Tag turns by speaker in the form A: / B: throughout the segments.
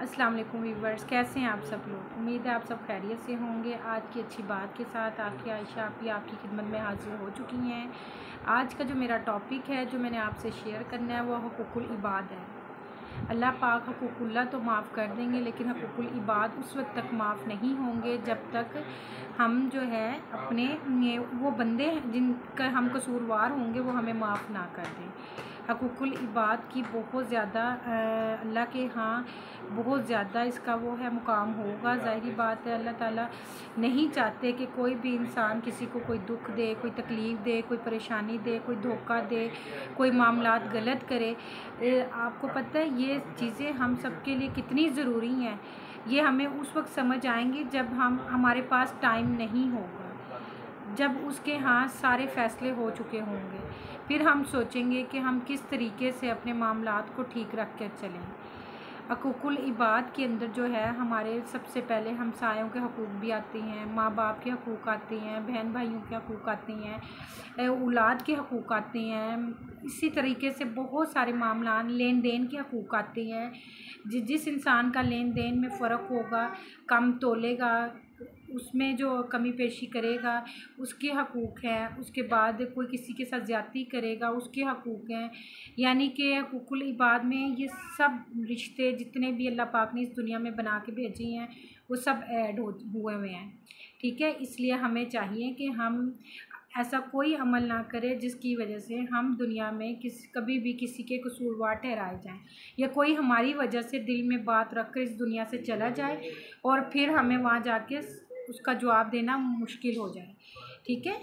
A: अस्सलाम वालेकुम व्यूवर्स, कैसे हैं आप सब लोग। उम्मीद है आप सब खैरियत से होंगे। आज की अच्छी बात के साथ आके आयशा आपकी खिदमत में हाजिर हो चुकी हैं। आज का जो मेरा टॉपिक है जो मैंने आपसे शेयर करना है वो हुकूकुल इबाद है। अल्लाह पाक हुकूकुल्लाह तो माफ़ कर देंगे, लेकिन हुकूकुल इबाद उस वक्त तक माफ़ नहीं होंगे जब तक हम जो है अपने वो बंदे जिनका हम कसूरवार होंगे वो हमें माफ़ ना कर दें। हुकूकुल इबाद की बहुत ज़्यादा अल्लाह के यहाँ बहुत ज़्यादा इसका वो है मुकाम होगा। ज़ाहिरी बात है, अल्लाह ताला नहीं चाहते कि कोई भी इंसान किसी को कोई दुख दे, कोई तकलीफ़ दे, कोई परेशानी दे, कोई धोखा दे, कोई मामलात गलत करे। आपको पता है ये चीज़ें हम सब के लिए कितनी ज़रूरी हैं। ये हमें उस वक्त समझ आएंगी जब हमारे पास टाइम नहीं होगा, जब उसके यहाँ सारे फ़ैसले हो चुके होंगे। फिर हम सोचेंगे कि हम किस तरीके से अपने मामलात को ठीक रख कर चलें। हुकूकुल इबाद के अंदर जो है हमारे सबसे पहले हमसायों के हकूक़ भी आते हैं, माँ बाप के हकूक़ आते हैं, बहन भाइयों के हकूक़ आते हैं, औलाद के हकूक़ आते हैं। इसी तरीके से बहुत सारे मामला लेन देन के हकूक़ आते हैं। जिस इंसान का लेन देन में फ़र्क होगा, कम तोलेगा, उसमें जो कमी पेशी करेगा उसके हकूक़ हैं। उसके बाद कोई किसी के साथ ज़्यादती करेगा उसके हकूक़ हैं। यानी कि हुकूकुल इबाद में ये सब रिश्ते जितने भी अल्लाह पाक ने इस दुनिया में बना के भेजे हैं वो सब ऐड हुए हुए हैं। ठीक है, इसलिए हमें चाहिए कि हम ऐसा कोई अमल ना करें जिसकी वजह से हम दुनिया में कभी भी किसी के कसूरवार ठहराए जाएं, या कोई हमारी वजह से दिल में बात रख कर इस दुनिया से चला जाए और फिर हमें वहाँ जाके उसका जवाब देना मुश्किल हो जाए। ठीक है,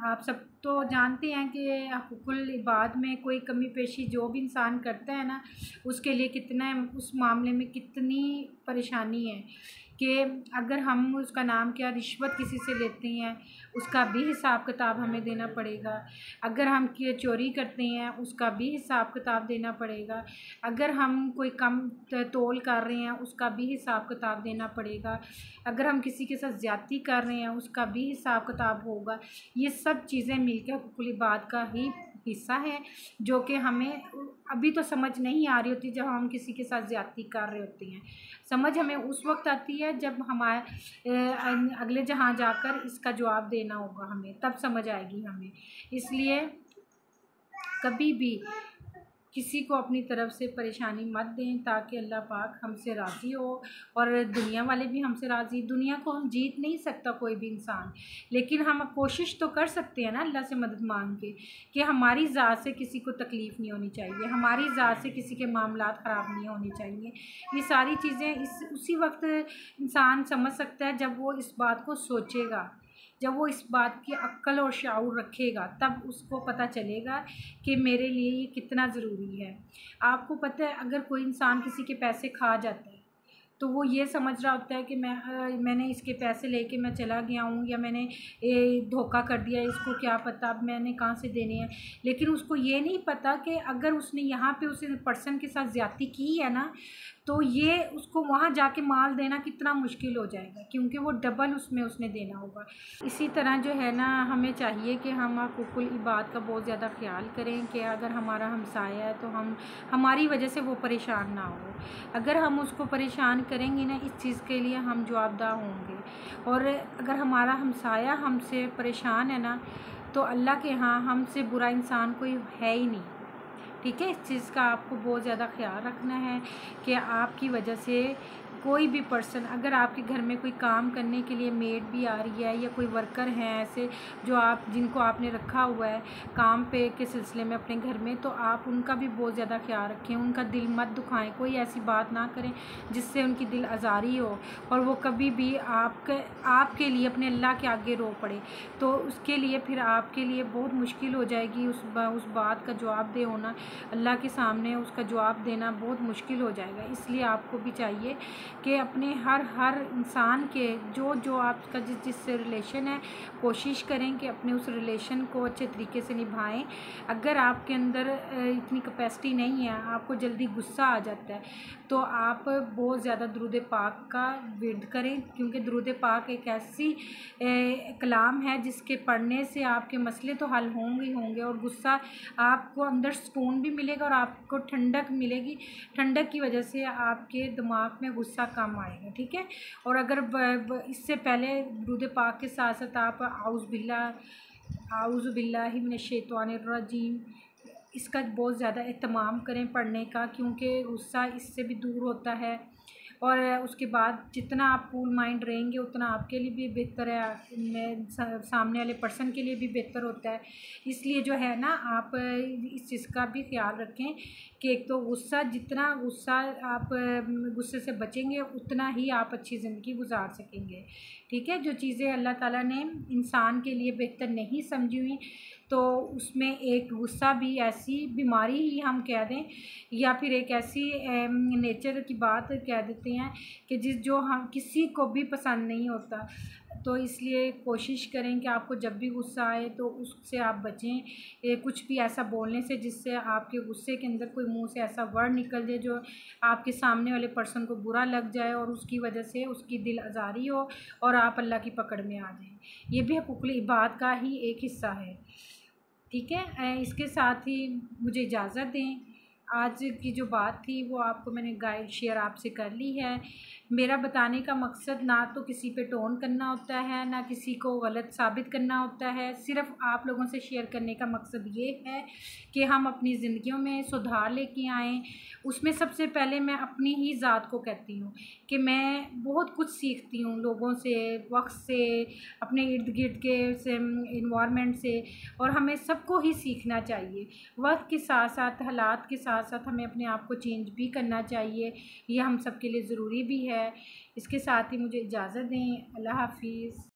A: आप सब तो जानते हैं कि हुकूकुल इबाद में कोई कमी पेशी जो भी इंसान करता है ना उसके लिए कितना उस मामले में कितनी परेशानी है कि अगर हम उसका नाम क्या रिश्वत किसी से लेते हैं उसका भी हिसाब किताब हमें देना पड़ेगा। अगर हम चोरी करते हैं उसका भी हिसाब किताब देना पड़ेगा। अगर हम कोई कम तोल कर रहे हैं उसका भी हिसाब किताब देना पड़ेगा। अगर हम किसी के साथ ज़्यादती कर रहे हैं उसका भी हिसाब किताब होगा। ये सब चीज़ें मिलकर हुकूकुल इबाद का ही हिस्सा है जो कि हमें अभी तो समझ नहीं आ रही होती। जब हम किसी के साथ ज़्यादती कर रहे होते हैं समझ हमें उस वक्त आती है जब हमारे अगले जहाँ जाकर इसका जवाब देना होगा, हमें तब समझ आएगी हमें। इसलिए कभी भी किसी को अपनी तरफ से परेशानी मत दें ताकि अल्लाह पाक हमसे राज़ी हो और दुनिया वाले भी हमसे राज़ी। दुनिया को हम जीत नहीं सकता कोई भी इंसान, लेकिन हम कोशिश तो कर सकते हैं ना अल्लाह से मदद मांग के कि हमारी ज़ात से किसी को तकलीफ़ नहीं होनी चाहिए, हमारी ज़ात से किसी के मामलात ख़राब नहीं होने चाहिए। ये सारी चीज़ें उसी वक्त इंसान समझ सकता है जब वो इस बात को सोचेगा, जब वो इस बात की अक्ल और शऊर रखेगा, तब उसको पता चलेगा कि मेरे लिए ये कितना ज़रूरी है। आपको पता है अगर कोई इंसान किसी के पैसे खा जाता है तो वो ये समझ रहा होता है कि मैंने इसके पैसे लेके मैं चला गया हूँ या मैंने धोखा कर दिया, इसको क्या पता अब मैंने कहाँ से देने हैं। लेकिन उसको ये नहीं पता कि अगर उसने यहाँ पे उस पर्सन के साथ ज़्यादती की है ना तो ये उसको वहाँ जाके माल देना कितना मुश्किल हो जाएगा, क्योंकि वो डबल उसने देना होगा। इसी तरह जो है ना हमें चाहिए कि हम हुकूकुल इबाद का बहुत ज़्यादा ख्याल करें कि अगर हमारा हमसाया है तो हमारी वजह से वो परेशान ना हो। अगर हम उसको परेशान करेंगे ना इस चीज़ के लिए हम जवाबदार होंगे। और अगर हमारा हमसाया हमसे परेशान है ना तो अल्लाह के यहाँ हमसे बुरा इंसान कोई है ही नहीं। ठीक है, इस चीज़ का आपको बहुत ज़्यादा ख्याल रखना है कि आपकी वजह से कोई भी पर्सन, अगर आपके घर में कोई काम करने के लिए मेड भी आ रही है या कोई वर्कर हैं ऐसे जो जिनको आपने रखा हुआ है काम पे के सिलसिले में अपने घर में, तो आप उनका भी बहुत ज़्यादा ख्याल रखें, उनका दिल मत दुखाएं, कोई ऐसी बात ना करें जिससे उनकी दिल आज़ारी हो और वो कभी भी आपके लिए अपने अल्लाह के आगे रो पड़े तो उसके लिए फिर आपके लिए बहुत मुश्किल हो जाएगी। उस बात का जवाब दे होना अल्लाह के सामने उसका जवाब देना बहुत मुश्किल हो जाएगा। इसलिए आपको भी चाहिए कि अपने हर इंसान के जो आपका जिससे रिलेशन है, कोशिश करें कि अपने उस रिलेशन को अच्छे तरीके से निभाएं। अगर आपके अंदर इतनी कैपेसिटी नहीं है, आपको जल्दी गुस्सा आ जाता है, तो आप बहुत ज़्यादा दुरूद पाक का विर्द करें, क्योंकि दुरूद पाक एक ऐसी कलाम है जिसके पढ़ने से आपके मसले तो हल होंगे ही होंगे, और गुस्सा आपको अंदर सुकून भी मिलेगा और आपको ठंडक मिलेगी। ठंडक की वजह से आपके दिमाग में गुस्सा कम आएगा, ठीक है। और अगर इससे पहले दुरूद पाक के साथ साथ आप आऊज़ु बिल्लाहि मिनश शैतानिर रजीम इसका बहुत ज़्यादा एहतमाम करें पढ़ने का, क्योंकि गुस्सा इससे भी दूर होता है। और उसके बाद जितना आप कूल माइंड रहेंगे उतना आपके लिए भी बेहतर है, सामने वाले पर्सन के लिए भी बेहतर होता है। इसलिए जो है ना, आप इस चीज़ का भी ख्याल रखें कि एक तो जितना गुस्सा आप गुस्से से बचेंगे उतना ही आप अच्छी ज़िंदगी गुजार सकेंगे, ठीक है। जो चीज़ें अल्लाह ताला ने इंसान के लिए बेहतर नहीं समझी हुई, तो उसमें एक गुस्सा भी ऐसी बीमारी ही हम कह दें, या फिर एक ऐसी नेचर की बात कह देते हैं कि जो हम किसी को भी पसंद नहीं होता। तो इसलिए कोशिश करें कि आपको जब भी गुस्सा आए तो उससे आप बचें, कुछ भी ऐसा बोलने से जिससे आपके गुस्से के अंदर कोई मुंह से ऐसा वर्ड निकल जाए जो आपके सामने वाले पर्सन को बुरा लग जाए और उसकी वजह से उसकी दिल आज़ारी हो और आप अल्लाह की पकड़ में आ जाएं। ये भी हुकूकुल इबाद का ही एक हिस्सा है, ठीक है। इसके साथ ही मुझे इजाज़त दें। आज की जो बात थी वो आपको मैंने गाइड शेयर आपसे कर ली है। मेरा बताने का मकसद ना तो किसी पे टोन करना होता है, ना किसी को गलत साबित करना होता है। सिर्फ़ आप लोगों से शेयर करने का मकसद ये है कि हम अपनी ज़िंदगियों में सुधार लेके आएँ। उसमें सबसे पहले मैं अपनी ही ज़ात को कहती हूँ कि मैं बहुत कुछ सीखती हूँ लोगों से, वक्त से, अपने इर्द गिर्द के से इन्वायरमेंट से, और हमें सबको ही सीखना चाहिए। वक्त के साथ साथ, हालात के साथ साथ हमें अपने आप को चेंज भी करना चाहिए, ये हम सब के लिए ज़रूरी भी है। इसके साथ ही मुझे इजाज़त दें। अल्लाह हाफ़िज़।